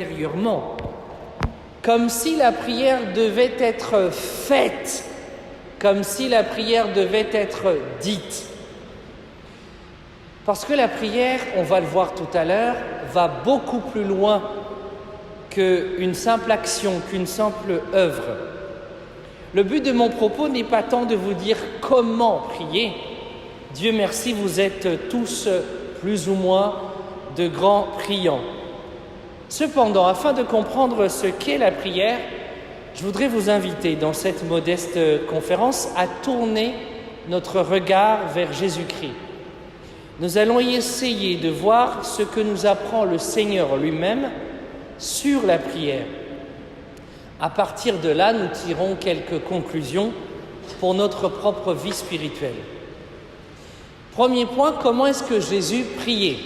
intérieurement, comme si la prière devait être faite, comme si la prière devait être dite. Parce que la prière, on va le voir tout à l'heure, va beaucoup plus loin qu'une simple action, qu'une simple œuvre. Le but de mon propos n'est pas tant de vous dire comment prier. Dieu merci, vous êtes tous plus ou moins de grands priants. Cependant, afin de comprendre ce qu'est la prière, je voudrais vous inviter dans cette modeste conférence à tourner notre regard vers Jésus-Christ. Nous allons essayer de voir ce que nous apprend le Seigneur lui-même sur la prière. À partir de là, nous tirons quelques conclusions pour notre propre vie spirituelle. Premier point, comment est-ce que Jésus priait ?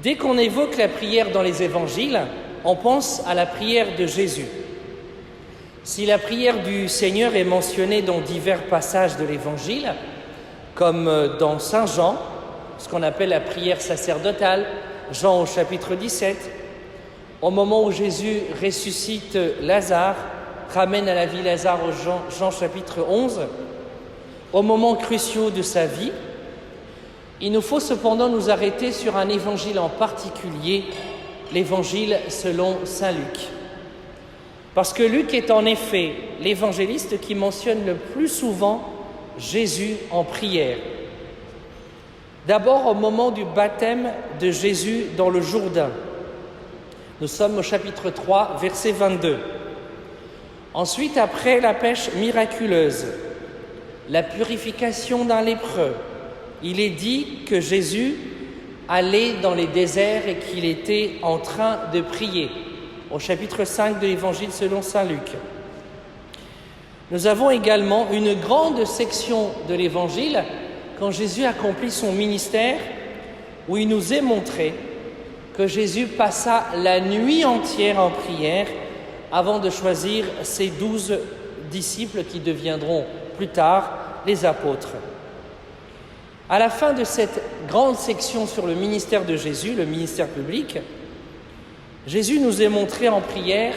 Dès qu'on évoque la prière dans les évangiles, on pense à la prière de Jésus. Si la prière du Seigneur est mentionnée dans divers passages de l'évangile, comme dans Saint Jean, ce qu'on appelle la prière sacerdotale, Jean au chapitre 17, au moment où Jésus ressuscite Lazare, ramène à la vie Lazare au Jean chapitre 11, au moment cruciaux de sa vie, il nous faut cependant nous arrêter sur un évangile en particulier, l'évangile selon saint Luc. Parce que Luc est en effet l'évangéliste qui mentionne le plus souvent Jésus en prière. D'abord au moment du baptême de Jésus dans le Jourdain. Nous sommes au chapitre 3, verset 22. Ensuite, après la pêche miraculeuse, la purification d'un lépreux, il est dit que Jésus allait dans les déserts et qu'il était en train de prier, au chapitre 5 de l'évangile selon saint Luc. Nous avons également une grande section de l'évangile quand Jésus accomplit son ministère, où il nous est montré que Jésus passa la nuit entière en prière avant de choisir ses 12 disciples qui deviendront plus tard les apôtres. À la fin de cette grande section sur le ministère de Jésus, le ministère public, Jésus nous est montré en prière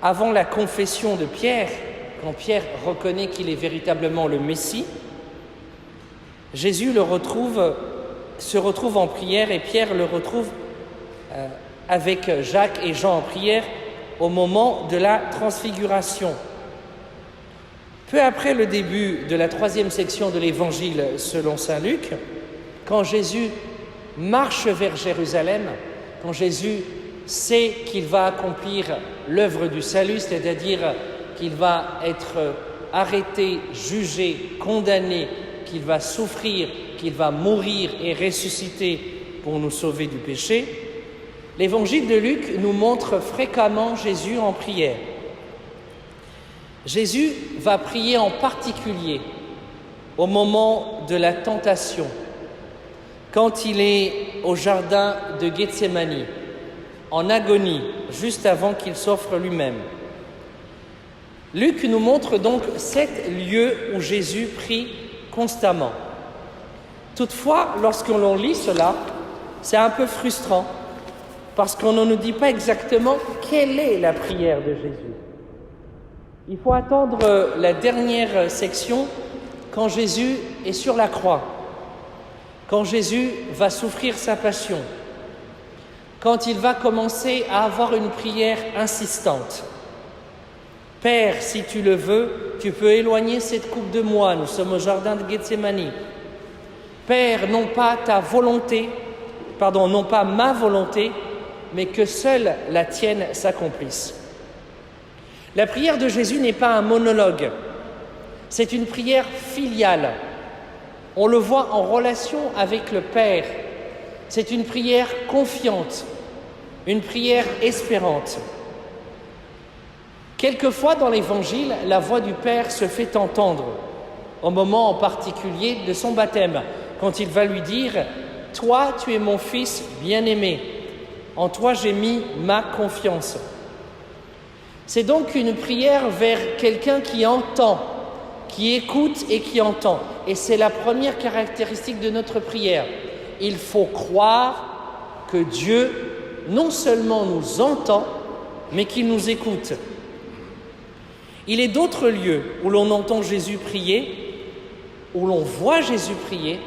avant la confession de Pierre, quand Pierre reconnaît qu'il est véritablement le Messie. Jésus se retrouve en prière et Pierre le retrouve avec Jacques et Jean en prière au moment de la transfiguration. Peu après le début de la 3e section de l'évangile selon saint Luc, quand Jésus marche vers Jérusalem, quand Jésus sait qu'il va accomplir l'œuvre du salut, c'est-à-dire qu'il va être arrêté, jugé, condamné, qu'il va souffrir, qu'il va mourir et ressusciter pour nous sauver du péché, l'évangile de Luc nous montre fréquemment Jésus en prière. Jésus va prier en particulier au moment de la tentation, quand il est au jardin de Gethsémani, en agonie, juste avant qu'il s'offre lui-même. Luc nous montre donc 7 lieux où Jésus prie constamment. Toutefois, lorsqu'on lit cela, c'est un peu frustrant, parce qu'on ne nous dit pas exactement quelle est la prière de Jésus. Il faut attendre la dernière section quand Jésus est sur la croix, quand Jésus va souffrir sa passion, quand il va commencer à avoir une prière insistante. « Père, si tu le veux, tu peux éloigner cette coupe de moi. » Nous sommes au jardin de Gethsémani. « Père, non pas ma volonté, mais que seule la tienne s'accomplisse. » La prière de Jésus n'est pas un monologue, c'est une prière filiale. On le voit en relation avec le Père. C'est une prière confiante, une prière espérante. Quelquefois dans l'Évangile, la voix du Père se fait entendre, au moment en particulier de son baptême, quand il va lui dire « Toi, tu es mon Fils bien-aimé, en toi j'ai mis ma confiance ». C'est donc une prière vers quelqu'un qui entend, qui écoute et qui entend. Et c'est la première caractéristique de notre prière. Il faut croire que Dieu non seulement nous entend, mais qu'il nous écoute. Il est d'autres lieux où l'on entend Jésus prier, où l'on voit Jésus prier,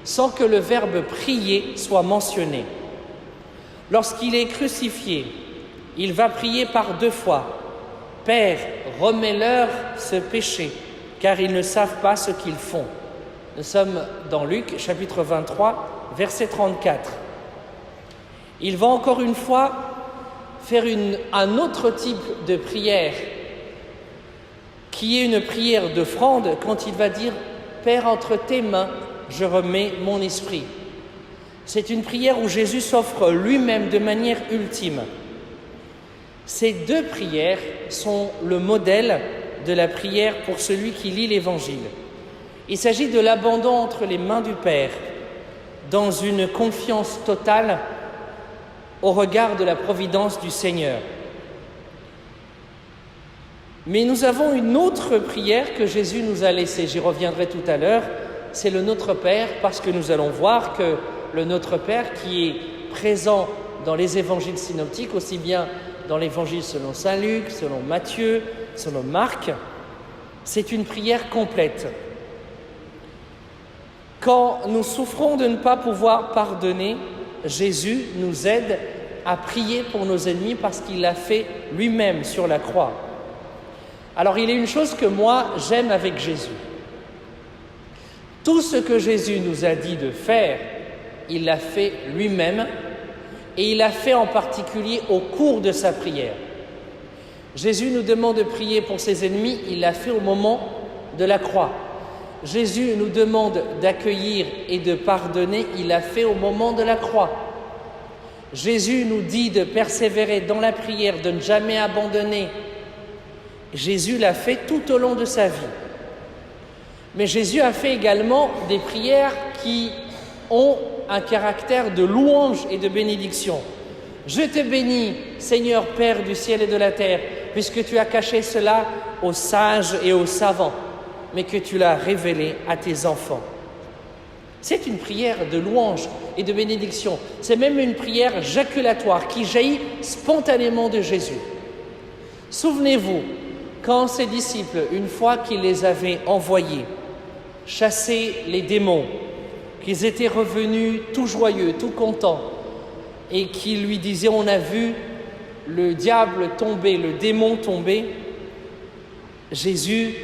sans que le verbe prier soit mentionné. Lorsqu'il est crucifié, il va prier par 2 fois. « Père, remets-leur ce péché, car ils ne savent pas ce qu'ils font. » Nous sommes dans Luc, chapitre 23, verset 34. Il va encore une fois faire un autre type de prière, qui est une prière d'offrande, quand il va dire « Père, entre tes mains, je remets mon esprit ». C'est une prière où Jésus s'offre lui-même de manière ultime. Ces 2 prières sont le modèle de la prière pour celui qui lit l'Évangile. Il s'agit de l'abandon entre les mains du Père, dans une confiance totale au regard de la providence du Seigneur. Mais nous avons une autre prière que Jésus nous a laissée, j'y reviendrai tout à l'heure, c'est le Notre Père, parce que nous allons voir que le Notre Père qui est présent dans les évangiles synoptiques, aussi bien dans l'évangile selon saint Luc, selon Matthieu, selon Marc, c'est une prière complète. Quand nous souffrons de ne pas pouvoir pardonner, Jésus nous aide à prier pour nos ennemis parce qu'il l'a fait lui-même sur la croix. Alors il y a une chose que moi j'aime avec Jésus. Tout ce que Jésus nous a dit de faire, il l'a fait lui-même et il l'a fait en particulier au cours de sa prière. Jésus nous demande de prier pour ses ennemis, il l'a fait au moment de la croix. Jésus nous demande d'accueillir et de pardonner, il l'a fait au moment de la croix. Jésus nous dit de persévérer dans la prière, de ne jamais abandonner. Jésus l'a fait tout au long de sa vie. Mais Jésus a fait également des prières qui ont un caractère de louange et de bénédiction. Je te bénis, Seigneur Père du ciel et de la terre, puisque tu as caché cela aux sages et aux savants, mais que tu l'as révélé à tes enfants. C'est une prière de louange et de bénédiction. C'est même une prière jaculatoire qui jaillit spontanément de Jésus. Souvenez-vous, quand ses disciples, une fois qu'il les avait envoyés, chasser les démons, qu'ils étaient revenus tout joyeux, tout contents, et qu'ils lui disaient « On a vu le diable tomber, le démon tomber », Jésus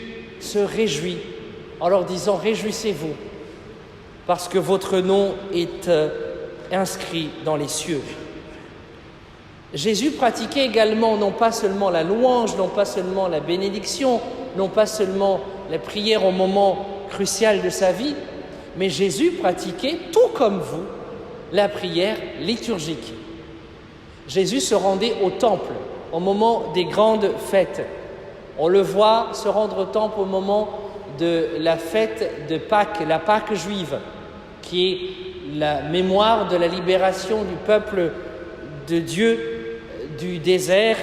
se réjouit en leur disant « Réjouissez-vous, parce que votre nom est inscrit dans les cieux ». Jésus pratiquait également non pas seulement la louange, non pas seulement la bénédiction, non pas seulement la prière au moment crucial de sa vie, mais Jésus pratiquait, tout comme vous, la prière liturgique. Jésus se rendait au temple au moment des grandes fêtes. On le voit se rendre au temple au moment de la fête de Pâques, la Pâque juive, qui est la mémoire de la libération du peuple de Dieu du désert,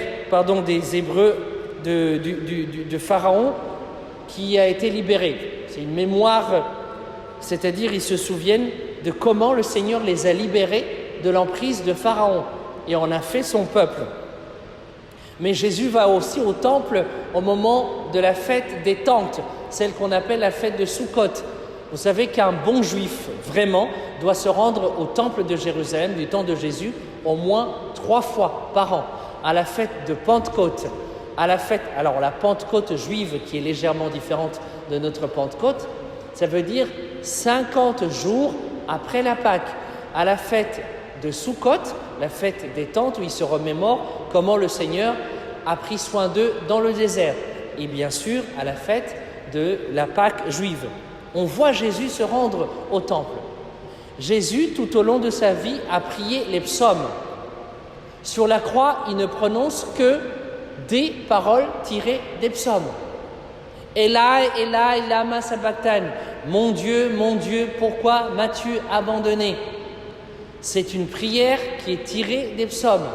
des Hébreux, de Pharaon, qui a été libéré. C'est une mémoire, c'est-à-dire ils se souviennent de comment le Seigneur les a libérés de l'emprise de Pharaon et en a fait son peuple. Mais Jésus va aussi au temple au moment de la fête des tentes, celle qu'on appelle la fête de Soukhot. Vous savez qu'un bon juif, vraiment, doit se rendre au temple de Jérusalem, du temps de Jésus, au moins 3 fois par an, à la fête de Pentecôte, à la fête, alors la Pentecôte juive qui est légèrement différente de notre Pentecôte, ça veut dire 50 jours après la Pâque, à la fête de Soukhot, la fête des tentes où il se remémore comment le Seigneur a pris soin d'eux dans le désert, et bien sûr à la fête de la Pâque juive. On voit Jésus se rendre au temple. Jésus, tout au long de sa vie, a prié les psaumes. Sur la croix, il ne prononce que des paroles tirées des psaumes. Elai, Elai, lama sabachthani. Mon Dieu, pourquoi m'as-tu abandonné? C'est une prière qui est tirée des psaumes,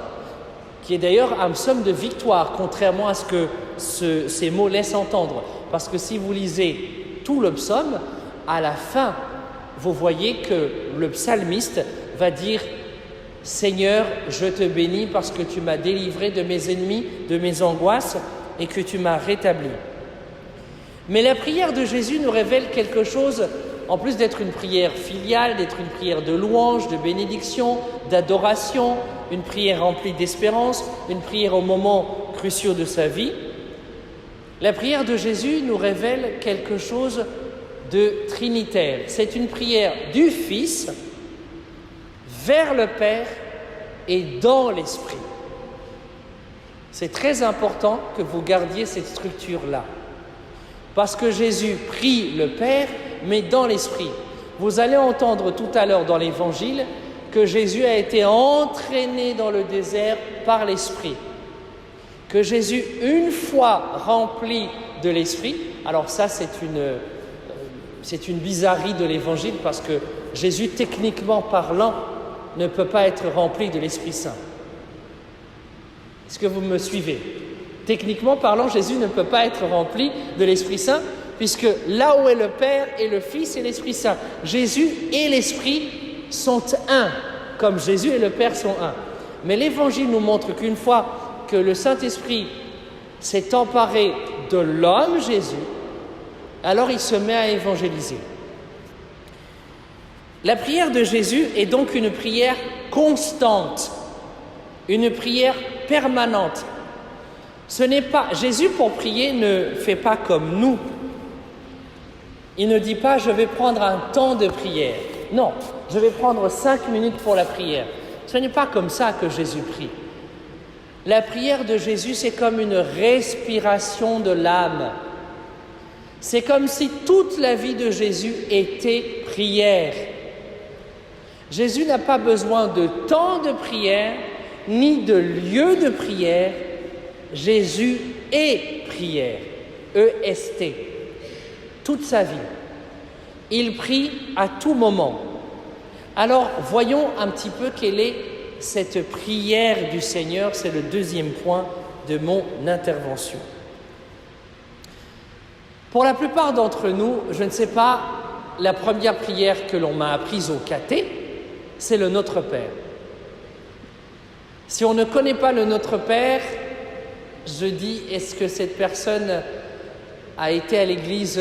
qui est d'ailleurs un psaume de victoire, contrairement à ce que ces mots laissent entendre. Parce que si vous lisez tout le psaume, à la fin, vous voyez que le psalmiste va dire Seigneur, je te bénis parce que tu m'as délivré de mes ennemis, de mes angoisses et que tu m'as rétabli. Mais la prière de Jésus nous révèle quelque chose, en plus d'être une prière filiale, d'être une prière de louange, de bénédiction, d'adoration, une prière remplie d'espérance, une prière aux moments cruciaux de sa vie. La prière de Jésus nous révèle quelque chose de trinitaire. C'est une prière du Fils vers le Père et dans l'Esprit. C'est très important que vous gardiez cette structure-là. Parce que Jésus prie le Père, mais dans l'Esprit. Vous allez entendre tout à l'heure dans l'Évangile que Jésus a été entraîné dans le désert par l'Esprit. Que Jésus, une fois rempli de l'Esprit, alors ça c'est une bizarrerie de l'Évangile parce que Jésus, techniquement parlant, ne peut pas être rempli de l'Esprit Saint. Est-ce que vous me suivez ? Techniquement parlant, Jésus ne peut pas être rempli de l'Esprit Saint puisque là où est le Père et le Fils et l'Esprit Saint, Jésus et l'Esprit sont un, comme Jésus et le Père sont un. Mais l'Évangile nous montre qu'une fois que le Saint-Esprit s'est emparé de l'homme Jésus, alors il se met à évangéliser. La prière de Jésus est donc une prière constante, une prière permanente. Ce n'est pas Jésus pour prier ne fait pas comme nous. Il ne dit pas « je vais prendre un temps de prière ». Non, je vais prendre 5 minutes pour la prière. Ce n'est pas comme ça que Jésus prie. La prière de Jésus, c'est comme une respiration de l'âme. C'est comme si toute la vie de Jésus était prière. Jésus n'a pas besoin de temps de prière, ni de lieu de prière. Jésus est prière, E-S-T, toute sa vie. Il prie à tout moment. Alors, voyons un petit peu quelle est cette prière du Seigneur. C'est le deuxième point de mon intervention. Pour la plupart d'entre nous, je ne sais pas, la première prière que l'on m'a apprise au caté, c'est le Notre Père. Si on ne connaît pas le Notre Père, je dis, est-ce que cette personne a été à l'église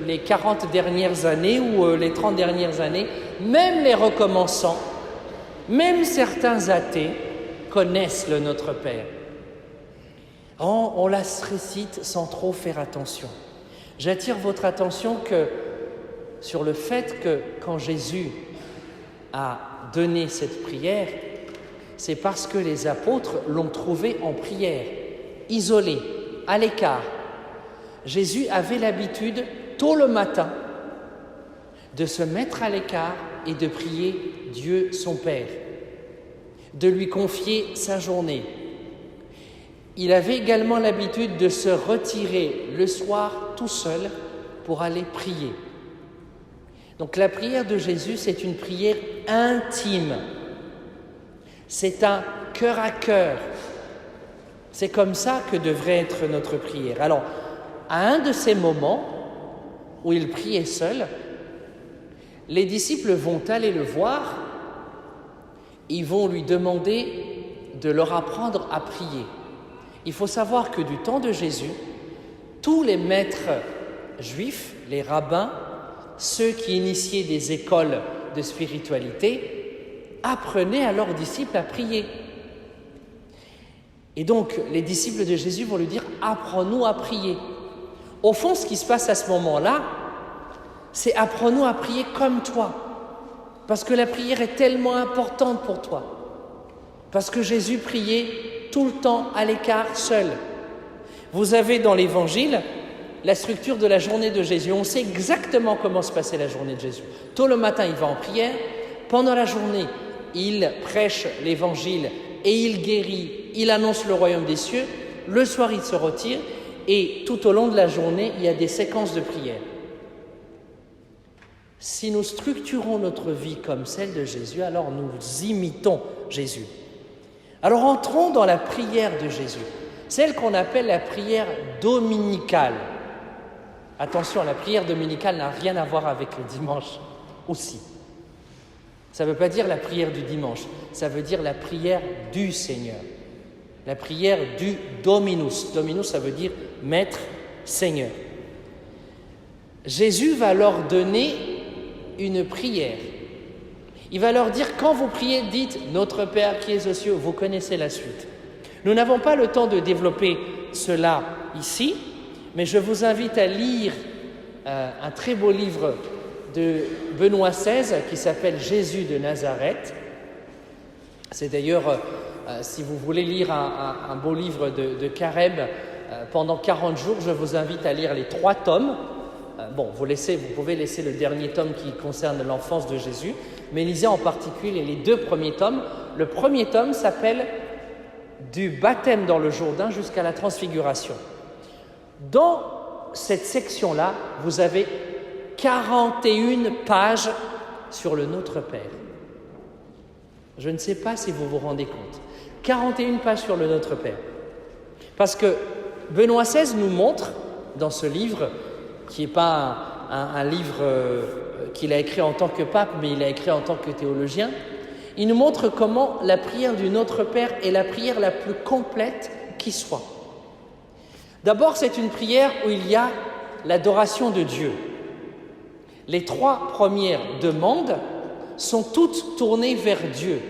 les 40 dernières années ou les 30 dernières années? Même les recommençants, même certains athées connaissent le Notre Père. On la récite sans trop faire attention. J'attire votre attention sur le fait que quand Jésus a donné cette prière, c'est parce que les apôtres l'ont trouvée en prière, isolée, à l'écart. Jésus avait l'habitude, tôt le matin, de se mettre à l'écart et de prier Dieu son Père, de lui confier sa journée. Il avait également l'habitude de se retirer le soir tout seul pour aller prier. Donc la prière de Jésus, c'est une prière intime. C'est un cœur à cœur. C'est comme ça que devrait être notre prière. Alors, à un de ces moments où il priait seul, les disciples vont aller le voir, ils vont lui demander de leur apprendre à prier. Il faut savoir que du temps de Jésus, tous les maîtres juifs, les rabbins, ceux qui initiaient des écoles de spiritualité, apprenaient à leurs disciples à prier. Et donc, les disciples de Jésus vont lui dire « Apprends-nous à prier ». Au fond, ce qui se passe à ce moment-là, c'est « Apprends-nous à prier comme toi ». Parce que la prière est tellement importante pour toi. Parce que Jésus priait tout le temps à l'écart, seul. Vous avez dans l'Évangile la structure de la journée de Jésus. On sait exactement comment se passait la journée de Jésus. Tôt le matin, il va en prière. Pendant la journée, il prêche l'Évangile et il guérit, il annonce le royaume des cieux. Le soir, il se retire et tout au long de la journée, il y a des séquences de prière. Si nous structurons notre vie comme celle de Jésus, alors nous imitons Jésus. Alors entrons dans la prière de Jésus, celle qu'on appelle la prière dominicale. Attention, la prière dominicale n'a rien à voir avec le dimanche aussi. Ça ne veut pas dire la prière du dimanche, ça veut dire la prière du Seigneur. La prière du Dominus. Dominus, ça veut dire Maître, Seigneur. Jésus va leur donner une prière. Il va leur dire, quand vous priez, dites « Notre Père qui es aux cieux », vous connaissez la suite. Nous n'avons pas le temps de développer cela ici, mais je vous invite à lire un très beau livre de Benoît XVI qui s'appelle « Jésus de Nazareth ». C'est d'ailleurs, si vous voulez lire un beau livre de Carême pendant 40 jours, je vous invite à lire les 3 tomes. Bon, vous pouvez laisser le dernier tome qui concerne l'enfance de Jésus, mais lisez en particulier les 2 premiers tomes. Le premier tome s'appelle « Du baptême dans le Jourdain jusqu'à la transfiguration ». Dans cette section-là, vous avez 41 pages sur le Notre Père. Je ne sais pas si vous vous rendez compte. 41 pages sur le Notre Père. Parce que Benoît XVI nous montre, dans ce livre, qui n'est pas un livre qu'il a écrit en tant que pape, mais il a écrit en tant que théologien, il nous montre comment la prière du Notre Père est la prière la plus complète qui soit. D'abord, c'est une prière où il y a l'adoration de Dieu. Les 3 premières demandes sont toutes tournées vers Dieu.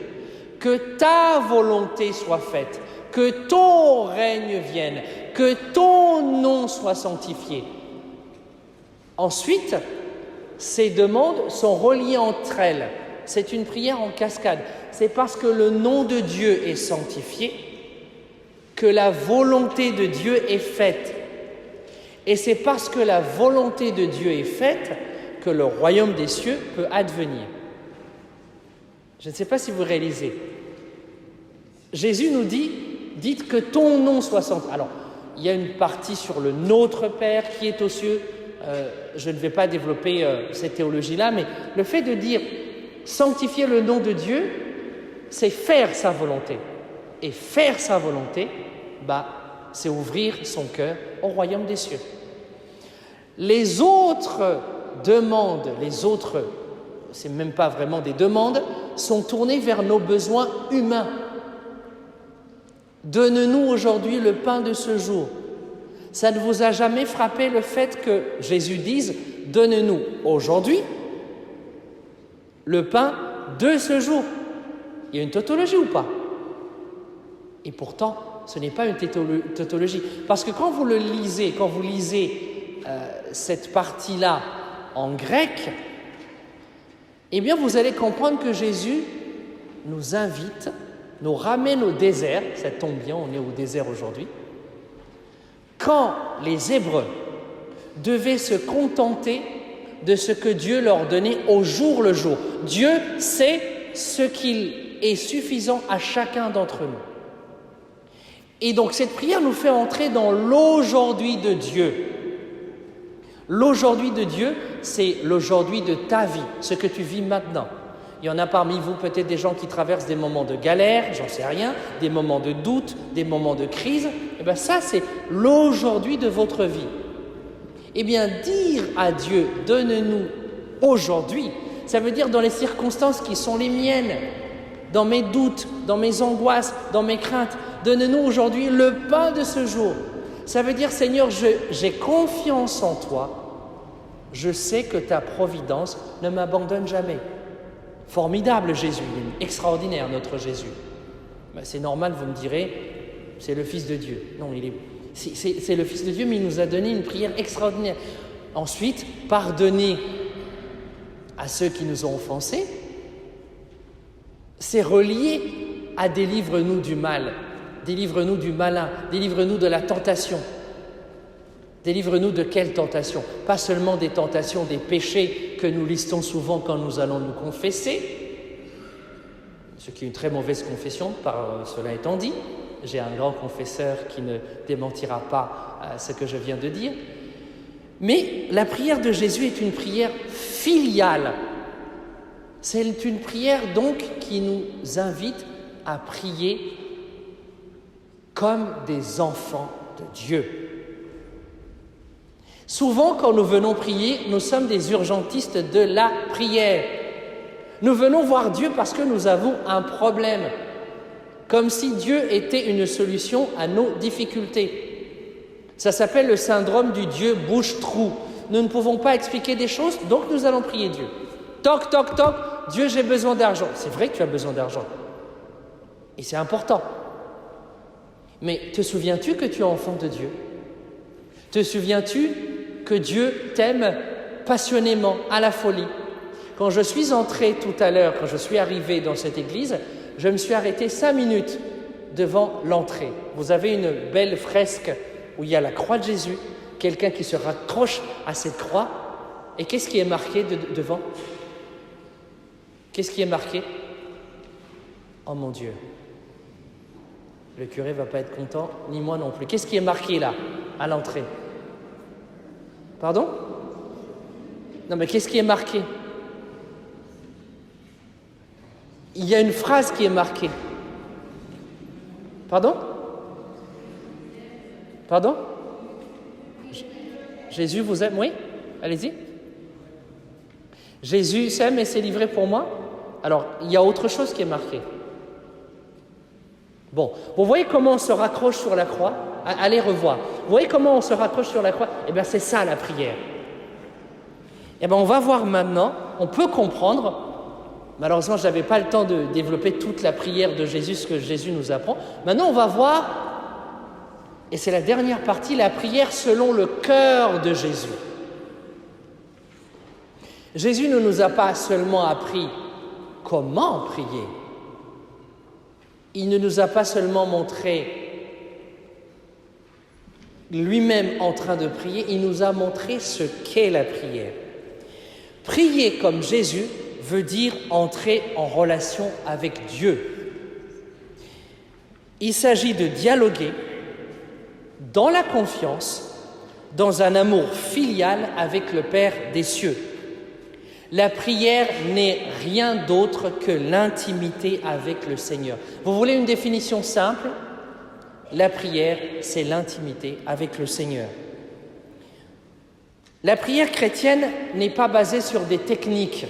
Que ta volonté soit faite, que ton règne vienne, que ton nom soit sanctifié. Ensuite, ces demandes sont reliées entre elles. C'est une prière en cascade. C'est parce que le nom de Dieu est sanctifié que la volonté de Dieu est faite. Et c'est parce que la volonté de Dieu est faite que le royaume des cieux peut advenir. Je ne sais pas si vous réalisez. Jésus nous dit, dites que ton nom soit sanctifié. Alors, il y a une partie sur le Notre Père qui est aux cieux. Je ne vais pas développer cette théologie-là, mais le fait de dire sanctifier le nom de Dieu, c'est faire sa volonté. Et faire sa volonté, c'est ouvrir son cœur au royaume des cieux. Les autres demandes, c'est même pas vraiment des demandes, sont tournées vers nos besoins humains. Donne-nous aujourd'hui le pain de ce jour. Ça ne vous a jamais frappé le fait que Jésus dise « Donne-nous aujourd'hui le pain de ce jour ». Il y a une tautologie ou pas? Et pourtant, ce n'est pas une tautologie. Parce que quand vous lisez cette partie-là en grec, eh bien vous allez comprendre que Jésus nous invite, nous ramène au désert. Ça tombe bien, on est au désert aujourd'hui. Quand les Hébreux devaient se contenter de ce que Dieu leur donnait au jour le jour. Dieu sait ce qu'il est suffisant à chacun d'entre nous. Et donc cette prière nous fait entrer dans l'aujourd'hui de Dieu. L'aujourd'hui de Dieu, c'est l'aujourd'hui de ta vie, ce que tu vis maintenant. Il y en a parmi vous peut-être des gens qui traversent des moments de galère, j'en sais rien, des moments de doute, des moments de crise. Eh bien ça, c'est l'aujourd'hui de votre vie. Eh bien, dire à Dieu, donne-nous aujourd'hui, ça veut dire dans les circonstances qui sont les miennes, dans mes doutes, dans mes angoisses, dans mes craintes, donne-nous aujourd'hui le pain de ce jour. Ça veut dire, Seigneur, j'ai confiance en toi, je sais que ta providence ne m'abandonne jamais. Formidable Jésus, il est extraordinaire notre Jésus. C'est normal, vous me direz, c'est le Fils de Dieu. Non, c'est le Fils de Dieu, mais il nous a donné une prière extraordinaire. Ensuite, pardonner à ceux qui nous ont offensés, c'est relié à délivre-nous du mal, délivre-nous du malin, délivre-nous de la tentation. Délivre-nous de quelle tentation? Pas seulement des tentations, des péchés que nous listons souvent quand nous allons nous confesser, ce qui est une très mauvaise confession, par cela étant dit. J'ai un grand confesseur qui ne démentira pas ce que je viens de dire. Mais la prière de Jésus est une prière filiale. C'est une prière donc qui nous invite à prier comme des enfants de Dieu. Souvent, quand nous venons prier, nous sommes des urgentistes de la prière. Nous venons voir Dieu parce que nous avons un problème, comme si Dieu était une solution à nos difficultés. Ça s'appelle le syndrome du Dieu bouche-trou. Nous ne pouvons pas expliquer des choses, donc nous allons prier Dieu. Toc, toc, toc, Dieu, j'ai besoin d'argent. C'est vrai que tu as besoin d'argent. Et c'est important. Mais te souviens-tu que tu es enfant de Dieu? Te souviens-tu que Dieu t'aime passionnément, à la folie? Quand je suis entré tout à l'heure, quand je suis arrivé dans cette église, je me suis arrêté 5 minutes devant l'entrée. Vous avez une belle fresque où il y a la croix de Jésus, quelqu'un qui se raccroche à cette croix. Et qu'est-ce qui est marqué devant? Qu'est-ce qui est marqué? Oh mon Dieu! Le curé ne va pas être content, ni moi non plus. Qu'est-ce qui est marqué là, à l'entrée? Pardon? Non mais qu'est-ce qui est marqué? Il y a une phrase qui est marquée. Pardon? Pardon? Jésus vous aime, oui? Allez-y. Jésus s'aime et s'est livré pour moi. Alors, il y a autre chose qui est marqué. Bon, vous voyez comment on se raccroche sur la croix? Allez revoir. Vous voyez comment on se raccroche sur la croix? Eh bien, c'est ça la prière. Eh bien, on va voir maintenant, on peut comprendre. Malheureusement, je n'avais pas le temps de développer toute la prière de Jésus, ce que Jésus nous apprend. Maintenant, on va voir, et c'est la dernière partie, la prière selon le cœur de Jésus. Jésus ne nous a pas seulement appris comment prier. Il ne nous a pas seulement montré lui-même en train de prier, il nous a montré ce qu'est la prière. Prier comme Jésus veut dire entrer en relation avec Dieu. Il s'agit de dialoguer dans la confiance, dans un amour filial avec le Père des cieux. La prière n'est rien d'autre que l'intimité avec le Seigneur. Vous voulez une définition simple? La prière, c'est l'intimité avec le Seigneur. La prière chrétienne n'est pas basée sur des techniques.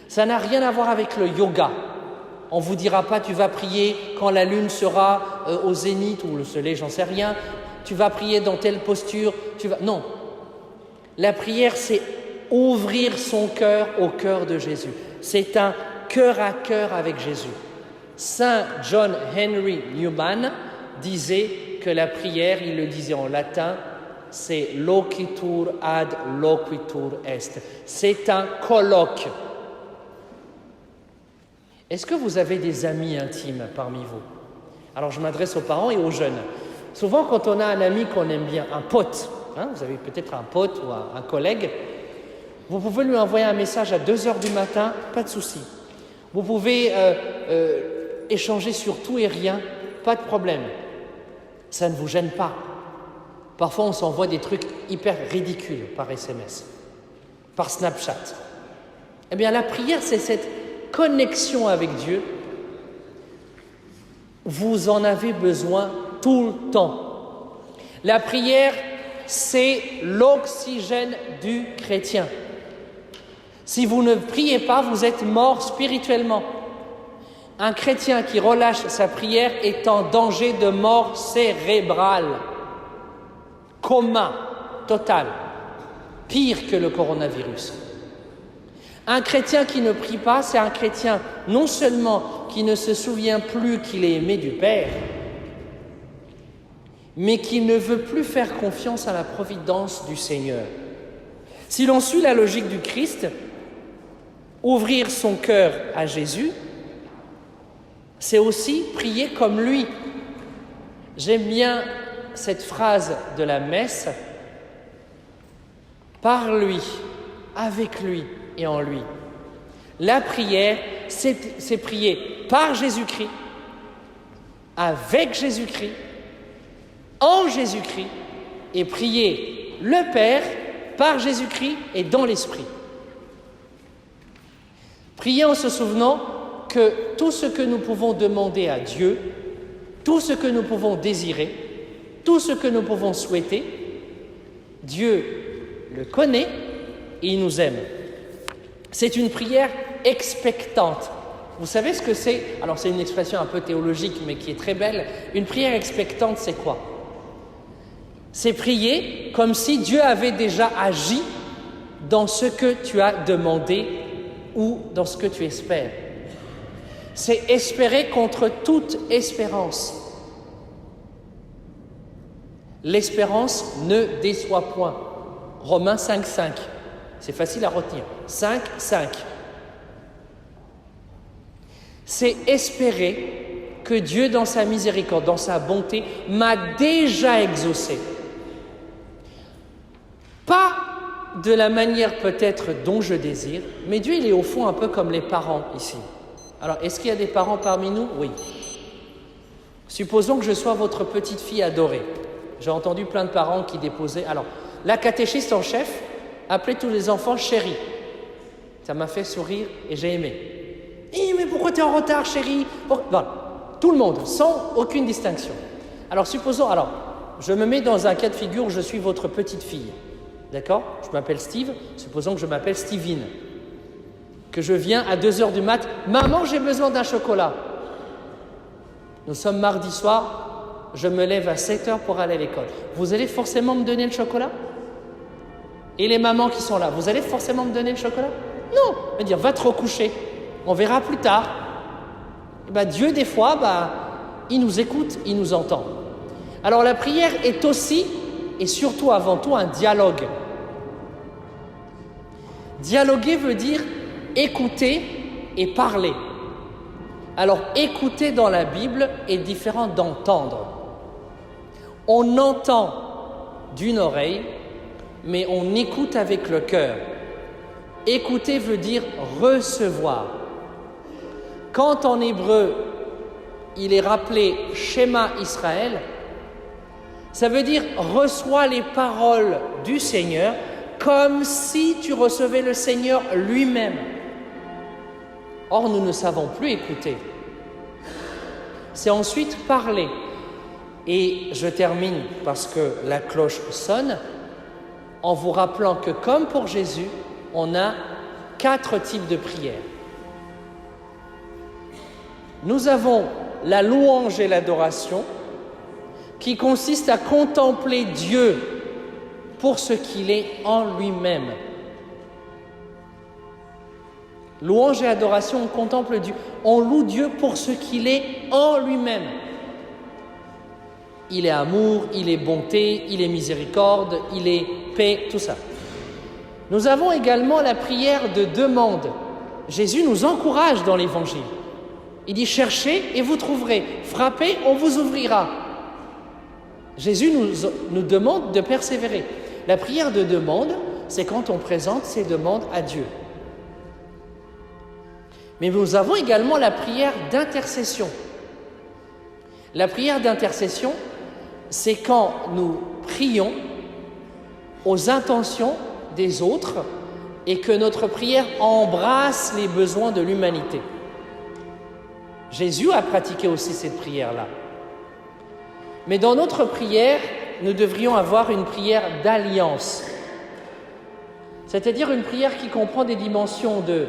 Ça n'a rien à voir avec le yoga. On ne vous dira pas tu vas prier quand la lune sera au zénith ou le soleil, j'en sais rien. Tu vas prier dans telle posture. Non. La prière, c'est ouvrir son cœur au cœur de Jésus. C'est un cœur à cœur avec Jésus. Saint John Henry Newman disait que la prière, il le disait en latin, c'est loquitur ad loquitur est. C'est un colloque. Est-ce que vous avez des amis intimes parmi vous? Alors je m'adresse aux parents et aux jeunes. Souvent quand on a un ami qu'on aime bien, un pote, vous avez peut-être un pote ou un collègue, vous pouvez lui envoyer un message à 2h du matin, pas de souci. Vous pouvez échanger sur tout et rien, pas de problème. Ça ne vous gêne pas. Parfois, on s'envoie des trucs hyper ridicules par SMS, par Snapchat. Eh bien, la prière, c'est cette connexion avec Dieu. Vous en avez besoin tout le temps. La prière, c'est l'oxygène du chrétien. Si vous ne priez pas, vous êtes mort spirituellement. Un chrétien qui relâche sa prière est en danger de mort cérébrale. Coma total. Pire que le coronavirus. Un chrétien qui ne prie pas, c'est un chrétien non seulement qui ne se souvient plus qu'il est aimé du Père, mais qui ne veut plus faire confiance à la providence du Seigneur. Si l'on suit la logique du Christ, ouvrir son cœur à Jésus, c'est aussi prier comme lui. J'aime bien cette phrase de la messe, par lui, avec lui et en lui. La prière, c'est prier par Jésus-Christ, avec Jésus-Christ, en Jésus-Christ, et prier le Père par Jésus-Christ et dans l'Esprit. Prier en se souvenant que tout ce que nous pouvons demander à Dieu, tout ce que nous pouvons désirer, tout ce que nous pouvons souhaiter, Dieu le connaît et il nous aime. C'est une prière expectante. Vous savez ce que c'est? Alors c'est une expression un peu théologique, mais qui est très belle. Une prière expectante, c'est quoi? C'est prier comme si Dieu avait déjà agi dans ce que tu as demandé ou dans ce que tu espères. C'est espérer contre toute espérance. L'espérance ne déçoit point. Romains 5,5. C'est facile à retenir. 5,5. C'est espérer que Dieu, dans sa miséricorde, dans sa bonté, m'a déjà exaucé. Pas de la manière peut-être dont je désire, mais Dieu, il est au fond un peu comme les parents ici. Alors, est-ce qu'il y a des parents parmi nous? Oui. Supposons que je sois votre petite fille adorée. J'ai entendu plein de parents qui déposaient... Alors, la catéchiste en chef appelait tous les enfants chérie. Ça m'a fait sourire et j'ai aimé. Mais pourquoi tu es en retard, chérie? Voilà. Tout le monde, sans aucune distinction. Alors, supposons... Alors, je me mets dans un cas de figure où je suis votre petite fille. D'accord? Je m'appelle Steve. Supposons que je m'appelle Stevine. Que je viens à 2h du mat. Maman, j'ai besoin d'un chocolat. Nous sommes mardi soir. Je me lève à 7h pour aller à l'école. Vous allez forcément me donner le chocolat? Et les mamans qui sont là, vous allez forcément me donner le chocolat? Non. Me dire, va te recoucher. On verra plus tard. Et Dieu, des fois, il nous écoute, il nous entend. Alors la prière est aussi, et surtout avant tout, un dialogue. Dialoguer veut dire écouter et parler. Alors écouter dans la Bible est différent d'entendre. On entend d'une oreille, mais on écoute avec le cœur. Écouter veut dire recevoir. Quand en hébreu, il est rappelé Shema Israël, ça veut dire reçois les paroles du Seigneur comme si tu recevais le Seigneur lui-même. Or, nous ne savons plus écouter. C'est ensuite parler. Et je termine parce que la cloche sonne en vous rappelant que comme pour Jésus, on a 4 types de prières. Nous avons la louange et l'adoration qui consiste à contempler Dieu pour ce qu'il est en lui-même. Louange et adoration, on contemple Dieu, on loue Dieu pour ce qu'il est en lui-même. Il est amour, il est bonté, il est miséricorde, il est paix, tout ça. Nous avons également la prière de demande. Jésus nous encourage dans l'Évangile. Il dit « Cherchez et vous trouverez, frappez, on vous ouvrira ». Jésus nous demande de persévérer. La prière de demande, c'est quand on présente ses demandes à Dieu. Mais nous avons également la prière d'intercession. La prière d'intercession, c'est quand nous prions aux intentions des autres et que notre prière embrasse les besoins de l'humanité. Jésus a pratiqué aussi cette prière-là. Mais dans notre prière, nous devrions avoir une prière d'alliance. C'est-à-dire une prière qui comprend des dimensions de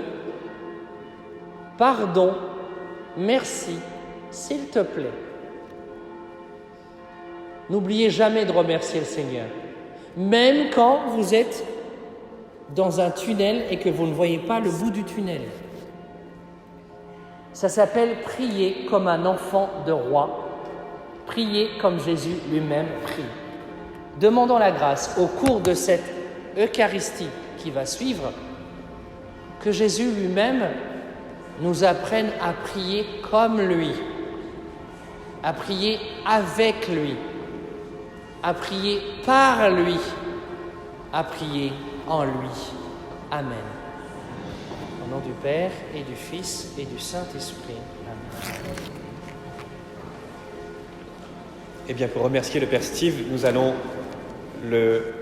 pardon, merci, s'il te plaît. N'oubliez jamais de remercier le Seigneur. Même quand vous êtes dans un tunnel et que vous ne voyez pas le bout du tunnel. Ça s'appelle prier comme un enfant de roi. Prier comme Jésus lui-même prie. Demandons la grâce au cours de cette Eucharistie qui va suivre, que Jésus lui-même nous apprenne à prier comme lui, à prier avec lui, à prier par lui, à prier en lui. Amen. Au nom du Père et du Fils et du Saint-Esprit. Amen. Eh bien, pour remercier le Père Steve, nous allons le